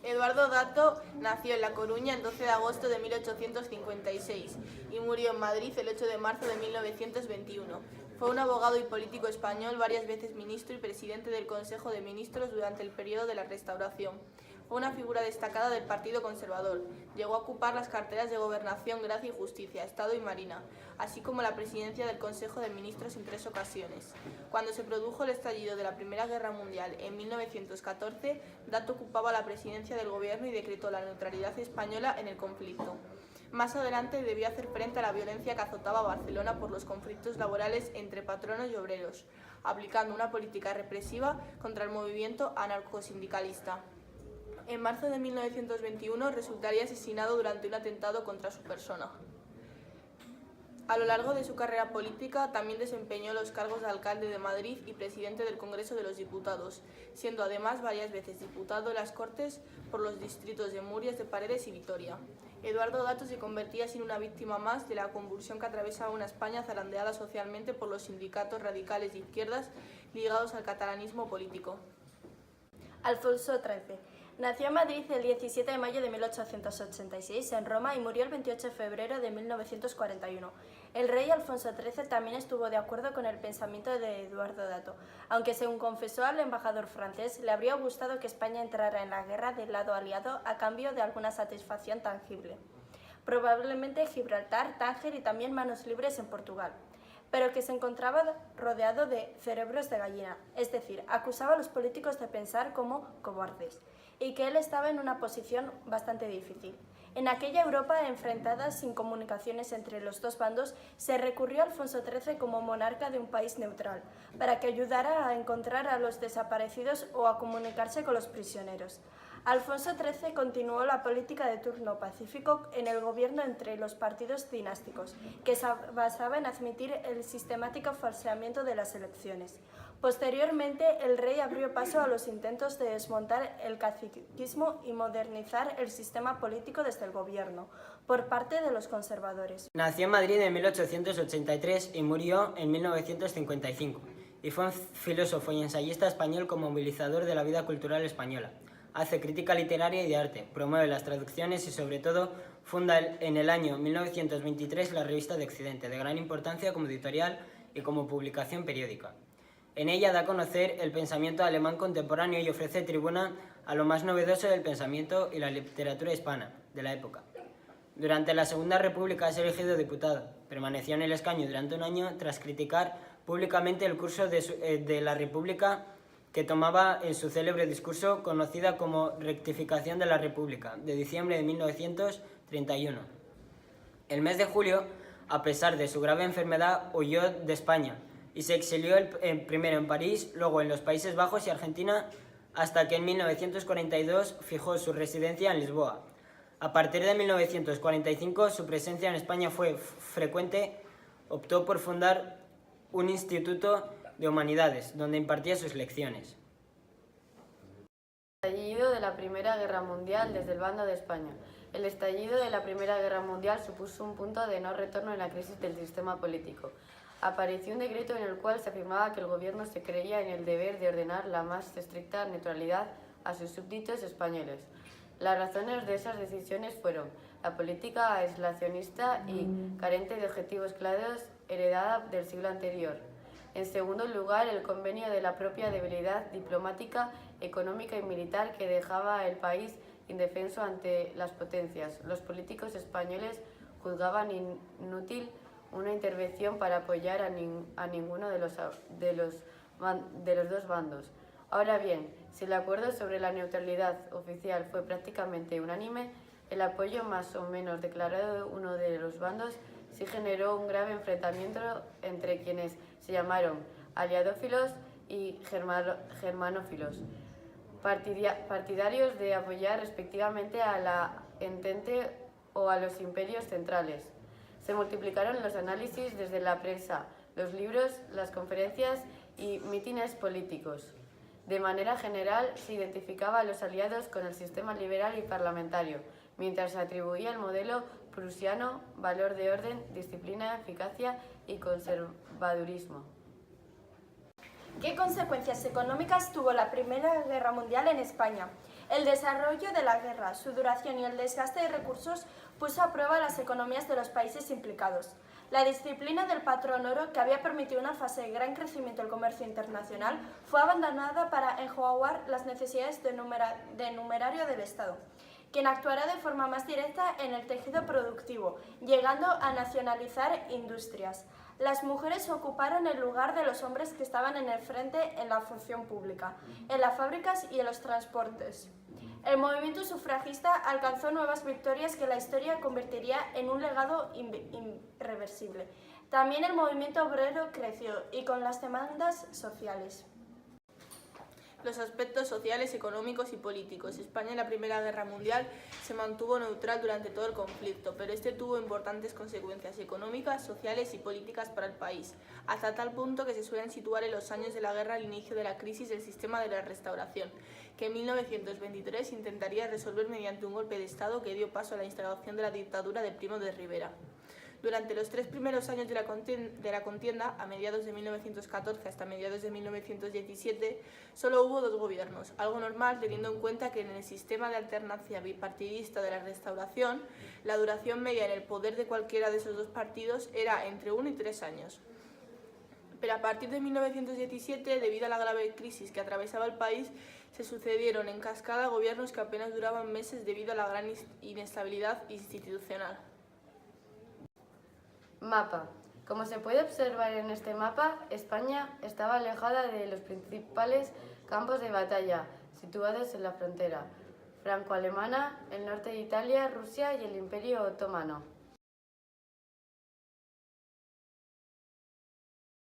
Eduardo Dato nació en La Coruña el 12 de agosto de 1856 y murió en Madrid el 8 de marzo de 1921. Fue un abogado y político español, varias veces ministro y presidente del Consejo de Ministros durante el periodo de la Restauración. Fue una figura destacada del Partido Conservador. Llegó a ocupar las carteras de Gobernación, Gracia y Justicia, Estado y Marina, así como la presidencia del Consejo de Ministros en 3 ocasiones. Cuando se produjo el estallido de la Primera Guerra Mundial en 1914, Dato ocupaba la presidencia del gobierno y decretó la neutralidad española en el conflicto. Más adelante debió hacer frente a la violencia que azotaba a Barcelona por los conflictos laborales entre patronos y obreros, aplicando una política represiva contra el movimiento anarcosindicalista. En marzo de 1921 resultaría asesinado durante un atentado contra su persona. A lo largo de su carrera política también desempeñó los cargos de alcalde de Madrid y presidente del Congreso de los Diputados, siendo además varias veces diputado en las Cortes por los distritos de Murias, de Paredes y Vitoria. Eduardo Dato se convertía así en una víctima más de la convulsión que atravesaba una España zarandeada socialmente por los sindicatos radicales de izquierdas ligados al catalanismo político. Alfonso XIII. Nació en Madrid el 17 de mayo de 1886, en Roma, y murió el 28 de febrero de 1941. El rey Alfonso XIII también estuvo de acuerdo con el pensamiento de Eduardo Dato, aunque según confesó al embajador francés, le habría gustado que España entrara en la guerra del lado aliado a cambio de alguna satisfacción tangible. Probablemente Gibraltar, Tánger y también manos libres en Portugal, pero que se encontraba rodeado de cerebros de gallina, es decir, acusaba a los políticos de pensar como cobardes, y que él estaba en una posición bastante difícil. En aquella Europa enfrentada sin comunicaciones entre los dos bandos, se recurrió a Alfonso XIII como monarca de un país neutral, para que ayudara a encontrar a los desaparecidos o a comunicarse con los prisioneros. Alfonso XIII continuó la política de turno pacífico en el gobierno entre los partidos dinásticos, que se basaba en admitir el sistemático falseamiento de las elecciones. Posteriormente, el rey abrió paso a los intentos de desmontar el caciquismo y modernizar el sistema político desde el gobierno, por parte de los conservadores. Nació en Madrid en 1883 y murió en 1955, y fue un filósofo y ensayista español como movilizador de la vida cultural española. Hace crítica literaria y de arte, promueve las traducciones y, sobre todo, funda en el año 1923 la Revista de Occidente, de gran importancia como editorial y como publicación periódica. En ella da a conocer el pensamiento alemán contemporáneo y ofrece tribuna a lo más novedoso del pensamiento y la literatura hispana de la época. Durante la Segunda República es elegido diputado. Permaneció en el escaño durante un año tras criticar públicamente el curso de la República que tomaba en su célebre discurso conocida como Rectificación de la República, de diciembre de 1931. El mes de julio, a pesar de su grave enfermedad, huyó de España y se exilió primero en París, luego en los Países Bajos y Argentina, hasta que en 1942 fijó su residencia en Lisboa. A partir de 1945 su presencia en España fue frecuente. Optó por fundar un instituto de humanidades, donde impartía sus lecciones. Estallido de la Primera Guerra Mundial desde el bando de España. El estallido de la Primera Guerra Mundial supuso un punto de no retorno en la crisis del sistema político. Apareció un decreto en el cual se afirmaba que el gobierno se creía en el deber de ordenar la más estricta neutralidad a sus súbditos españoles. Las razones de esas decisiones fueron la política aislacionista y carente de objetivos claros heredada del siglo anterior. En segundo lugar, el convenio de la propia debilidad diplomática, económica y militar que dejaba el país indefenso ante las potencias. Los políticos españoles juzgaban inútil una intervención para apoyar a ninguno de los dos bandos. Ahora bien, si el acuerdo sobre la neutralidad oficial fue prácticamente unánime, el apoyo más o menos declarado de uno de los bandos sí generó un grave enfrentamiento entre quienes se llamaron aliadófilos y germanófilos, partidarios de apoyar respectivamente a la Entente o a los imperios centrales. Se multiplicaron los análisis desde la prensa, los libros, las conferencias y mítines políticos. De manera general, se identificaba a los aliados con el sistema liberal y parlamentario, mientras se atribuía el modelo prusiano valor de orden, disciplina, eficacia y conservadurismo. ¿Qué consecuencias económicas tuvo la Primera Guerra Mundial en España? El desarrollo de la guerra, su duración y el desgaste de recursos puso a prueba las economías de los países implicados. La disciplina del patrón oro, que había permitido una fase de gran crecimiento del comercio internacional, fue abandonada para enjuagar las necesidades de numerario del Estado, quien actuará de forma más directa en el tejido productivo, llegando a nacionalizar industrias. Las mujeres ocuparon el lugar de los hombres que estaban en el frente en la función pública, en las fábricas y en los transportes. El movimiento sufragista alcanzó nuevas victorias que la historia convertiría en un legado irreversible. También el movimiento obrero creció y con las demandas sociales. Los aspectos sociales, económicos y políticos. España en la Primera Guerra Mundial se mantuvo neutral durante todo el conflicto, pero este tuvo importantes consecuencias económicas, sociales y políticas para el país, hasta tal punto que se suelen situar en los años de la guerra al inicio de la crisis del sistema de la Restauración, que en 1923 intentaría resolver mediante un golpe de Estado que dio paso a la instalación de la dictadura de Primo de Rivera. Durante los 3 primeros años de la contienda, a mediados de 1914 hasta mediados de 1917, solo hubo 2 gobiernos, algo normal teniendo en cuenta que en el sistema de alternancia bipartidista de la Restauración, la duración media en el poder de cualquiera de esos 2 partidos era entre 1 y 3 años. Pero a partir de 1917, debido a la grave crisis que atravesaba el país, se sucedieron en cascada gobiernos que apenas duraban meses debido a la gran inestabilidad institucional. Mapa. Como se puede observar en este mapa, España estaba alejada de los principales campos de batalla situados en la frontera franco-alemana, el norte de Italia, Rusia y el Imperio Otomano.